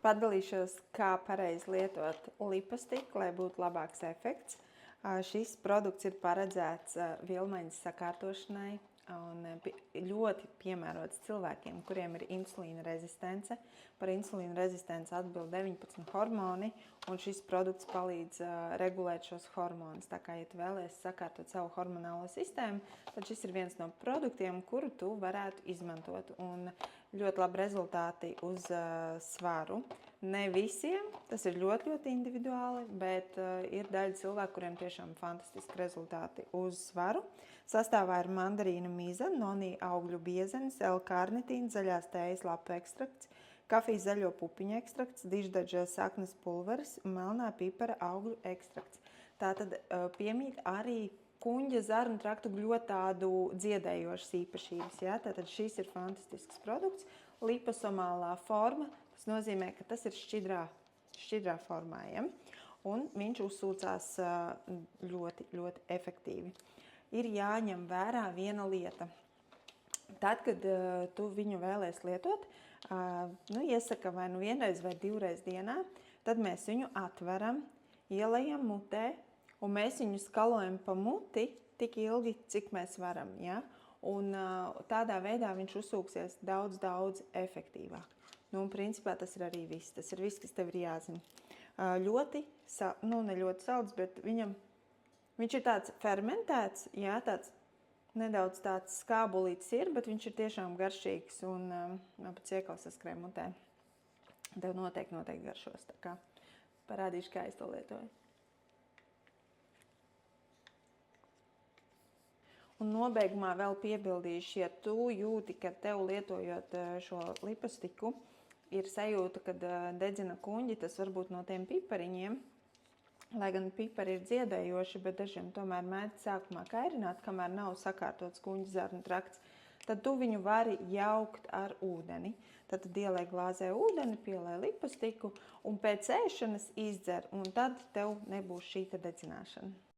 Padalīšos, kā pareizi lietot lipastiku, lai būtu labāks efekts. Šis produkts ir paredzēts vilmaņas sakārtošanai un ļoti piemērots cilvēkiem, kuriem ir insulīna rezistence. Par insulīna rezistenci atbild 19 hormoni, un šis produkts palīdz regulēt šos hormonus. Tā kā, ja tu vēlies sakārtot savu hormonālo sistēmu, tad šis ir viens no produktiem, kuru tu varētu izmantot. Un ļoti labi rezultāti uz svaru. Ne visiem, tas ir ļoti, ļoti individuāli, bet ir daļa cilvēku, kuriem tiešām fantastiski rezultāti uz svaru. Sastāvā ir mandarīna miza, nonija augļu biezenis, L-karnitīna, zaļās tējas lapu ekstrakts, kafijas zaļo pupiņu ekstrakts, diždaža saknes pulveris un melnā pipara augļu ekstrakts. Tātad piemīt arī kuņģa zarnu traktu gļotādu dziedējošas īpašības. Ja? Tātad šis ir fantastisks produkts. Liposomālā forma, tas nozīmē, ka tas ir šķidrā formā. Ja? Un viņš uzsūcās ļoti, ļoti efektīvi. Ir jāņem vērā viena lieta. Tad, kad tu viņu vēlies lietot, iesaka vai nu vienreiz vai divreiz dienā, tad mēs viņu atveram, ielejam mutē, un mēs viņu skalojam pa muti tik ilgi, cik mēs varam. Ja? Un tādā veidā viņš uzsūksies daudz, daudz efektīvāk. Un principā tas ir arī viss. Tas ir viss, kas tev ir jāzina. Ļoti, ne ļoti salds, bet viņš ir tāds fermentēts, jā, tāds nedaudz tāds skābulīts ir, bet viņš ir tiešām garšīgs un pēc iekals saskrēja mutē. Tev noteikti garšos. Tā kā parādīšu, kā es to lietoju. Un nobeigumā vēl piebildīšu, ja tu jūti, ka tev lietojot šo lipastiku ir sajūta, kad dedzina kuņģi, tas varbūt no tiem pipariņiem, lai gan pipari ir dziedējoši, bet dažiem tomēr mēdz sākumā kairināt, kamēr nav sakārtots kuņģa zarnu trakts, tad tu viņu vari jaukt ar ūdeni. Tad ielej glāzē ūdeni, pielej lipastiku un pēc ēšanas izdzer, un tad tev nebūs šī dedzināšana.